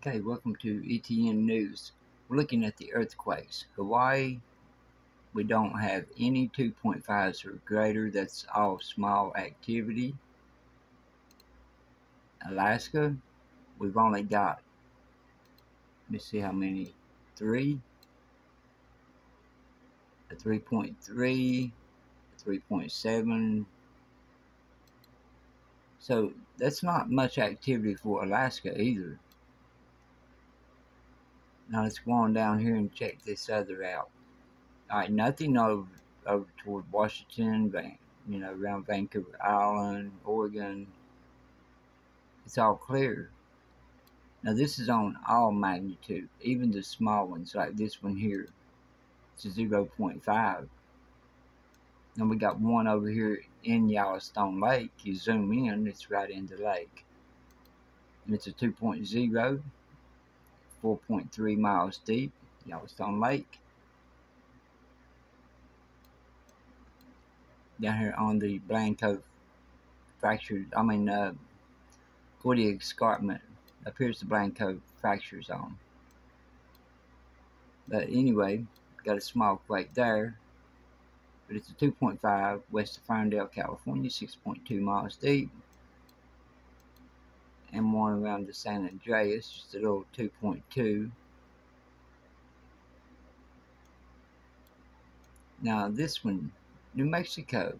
Okay, welcome to ETN News. We're looking at the earthquakes. Hawaii, we don't have any 2.5s or greater. That's all small activity. Alaska, we've only got, let's see how many, three, a 3.3, a 3.7. So that's not much activity for Alaska either. Now let's go on down here and check this other out. All right, nothing over toward Washington, around Vancouver Island, Oregon. It's all clear. Now this is on all magnitude, even the small ones like this one here. It's a 0.5. Then we got one over here in Yellowstone Lake. You zoom in, it's right in the lake. And it's a 2.0, 4.3 miles deep, Yellowstone Lake. Down here on the Blanco Gordy Escarpment appears the Blanco fracture zone. But anyway, got a small quake there. But it's a 2.5 west of Ferndale, California, 6.2 miles deep. And one around the San Andreas, just a little 2.2. Now this one, New Mexico.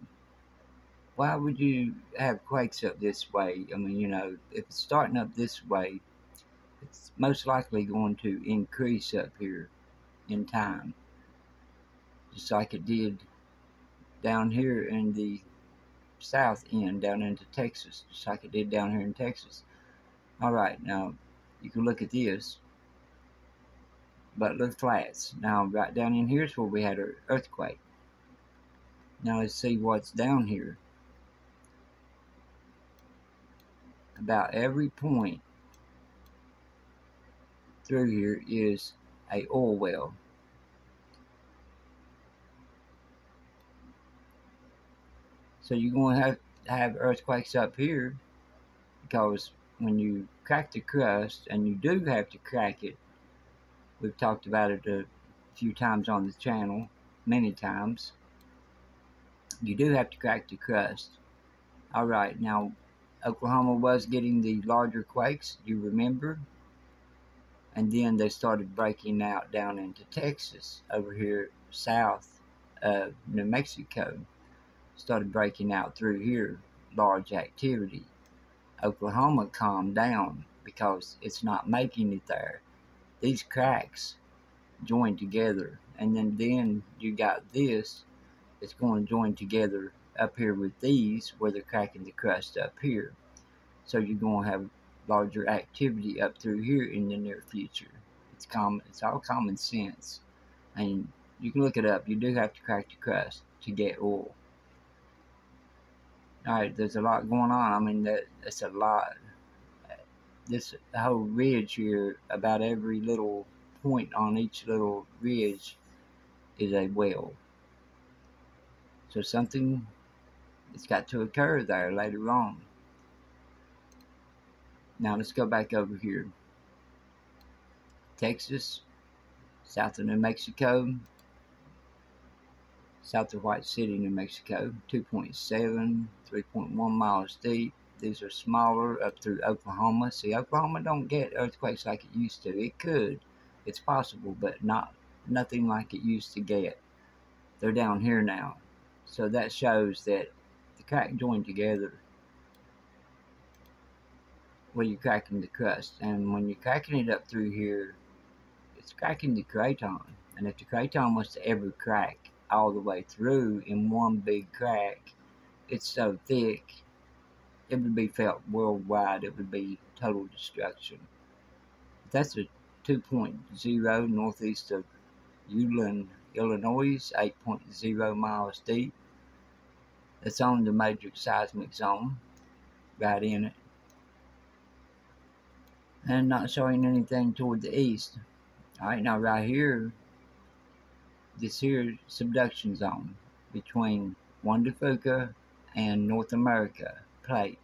Why would you have quakes up this way? I mean, if it's starting up this way, it's most likely going to increase up here in time. Just like it did down here in the south end, down into Texas, just like it did down here in Texas. Alright, now you can look at this. Butler Flats. Now right down in here is where we had an earthquake. Now let's see what's down here. About every point through here is a oil well. So you're going to have earthquakes up here because when you crack the crust, and you do have to crack it, we've talked about it a few times on the channel, many times, you do have to crack the crust. Alright, now Oklahoma was getting the larger quakes, you remember? And then they started breaking out down into Texas, over here south of New Mexico. Started breaking out through here, large activity. Oklahoma calmed down because it's not making it there. These cracks join together, and then you got this. It's going to join together up here with these where they're cracking the crust up here. So you're going to have larger activity up through here in the near future. It's all common sense, and you can look it up. You do have to crack the crust to get oil. Alright, there's a lot going on. I mean, that's a lot. This whole ridge here, about every little point on each little ridge is a well. So something has got to occur there later on. Now let's go back over here. Texas, south of New Mexico, south of White City, New Mexico, 2.7, 3.1 miles deep. These are smaller up through Oklahoma. See, Oklahoma don't get earthquakes like it used to. It could. It's possible, but nothing like it used to get. They're down here now. So that shows that the crack joined together where you're cracking the crust. And when you're cracking it up through here, it's cracking the craton. And if the craton was to ever crack all the way through in one big crack, it's so thick, it would be felt worldwide. It would be total destruction. That's a 2.0 northeast of Uline, Illinois, 8.0 miles deep. That's on the major seismic zone, right in it. And not showing anything toward the east. Alright, now right here, this here subduction zone between Juan de Fuca and North America plate.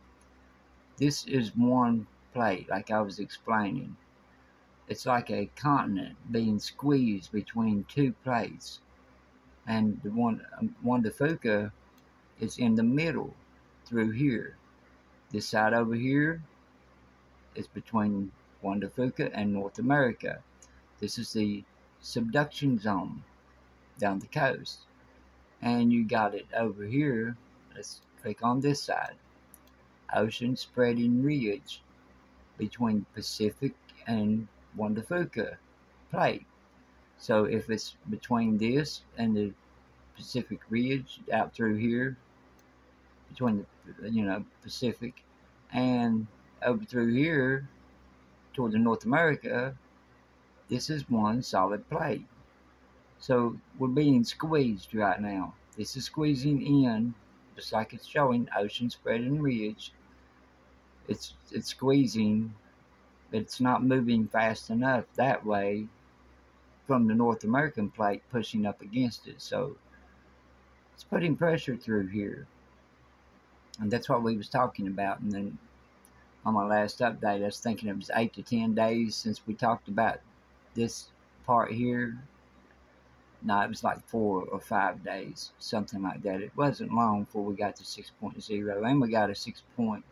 This is one plate, like I was explaining. It's like a continent being squeezed between two plates, and the one the Fuca is in the middle through here. This side over here is between Juan de Fuca and North America. This is the subduction zone down the coast. And you got it over here. Let's click on this side. Ocean spreading ridge between Pacific and Juan de Fuca plate. So if it's between this and the Pacific ridge out through here, between the Pacific and over through here toward the North America, this is one solid plate. So we're being squeezed right now. This is squeezing in, just like it's showing ocean spreading ridge. It's squeezing, but it's not moving fast enough that way from the North American plate pushing up against it. So it's putting pressure through here. And that's what we was talking about. And then on my last update, I was thinking it was 8 to 10 days since we talked about this part here. No, it was like 4 or 5 days, something like that. It wasn't long before we got to 6.0, and we got a 6.0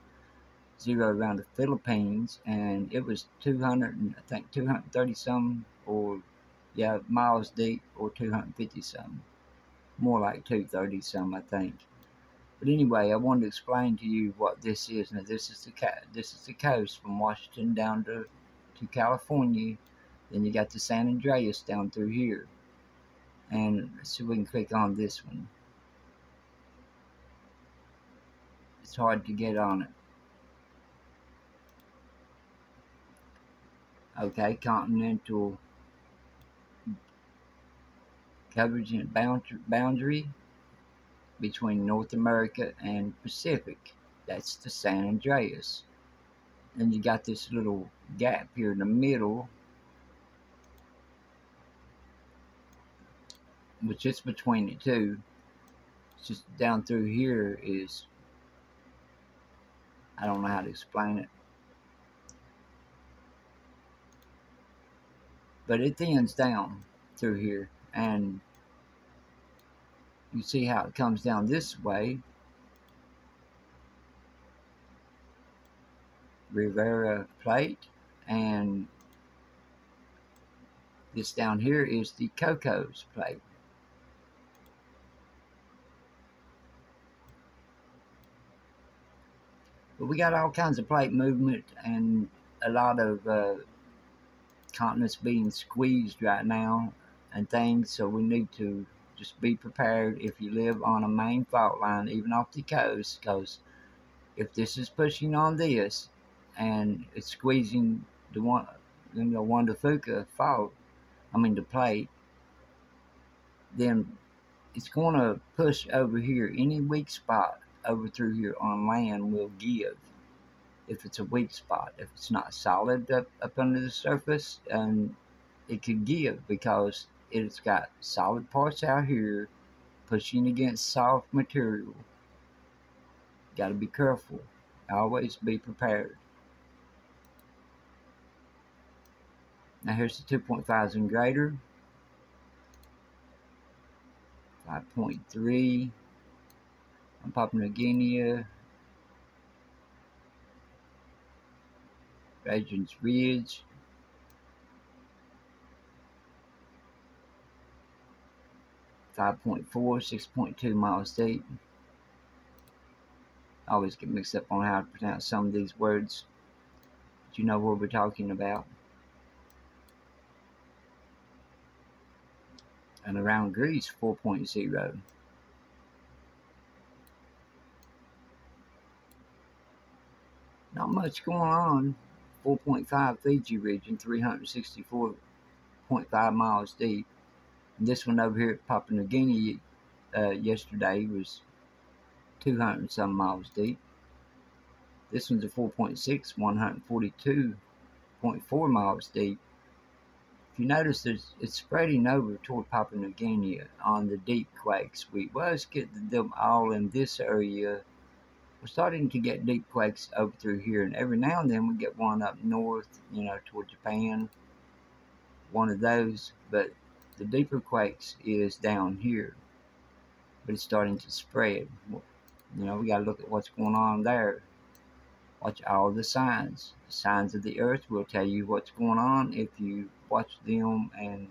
around the Philippines, and it was 200, I think 230 some, or yeah, miles deep, or 250 some, more like 230 some, I think. But anyway, I wanted to explain to you what this is. Now, this is the coast from Washington down to California. Then you got the San Andreas down through here. And let's see if we can click on this one. It's hard to get on it. Okay, continental coverage and boundary between North America and Pacific. That's the San Andreas. Then you got this little gap here in the middle, which is between the two. It's just down through here is, I don't know how to explain it, but it thins down through here, and you see how it comes down this way. Rivera plate, and this down here is the Cocos plate. But we got all kinds of plate movement and a lot of continents being squeezed right now and things, so we need to just be prepared if you live on a main fault line, even off the coast, because if this is pushing on this and it's squeezing the Juan de Fuca fault, the plate, then it's going to push over here. Any weak spot over through here on land will give if it's a weak spot. If it's not solid up under the surface, and it could give because it's got solid parts out here pushing against soft material. Got to be careful. Always be prepared. Now here's the 2.5s and greater. 5.3 on Papua New Guinea. Regent's Ridge. 5.4, 6.2 miles deep. I always get mixed up on how to pronounce some of these words, but you know what we're talking about. And around Greece, 4.0. Not much going on. 4.5 Fiji region, 364.5 miles deep. And this one over here at Papua New Guinea yesterday was 200 some miles deep. This one's a 4.6, 142.4 miles deep. If you notice, it's spreading over toward Papua New Guinea on the deep quakes. We was getting them all in this area. We're starting to get deep quakes over through here, and every now and then we get one up north, toward Japan. one of those, but the deeper quakes is down here, but it's starting to spread. You know, we got to look at what's going on there. Watch all the signs. The signs of the earth will tell you what's going on if you watch them and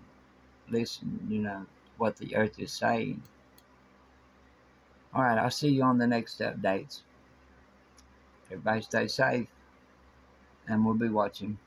listen, you know, what the earth is saying. All right, I'll see you on the next updates. Everybody stay safe, and we'll be watching.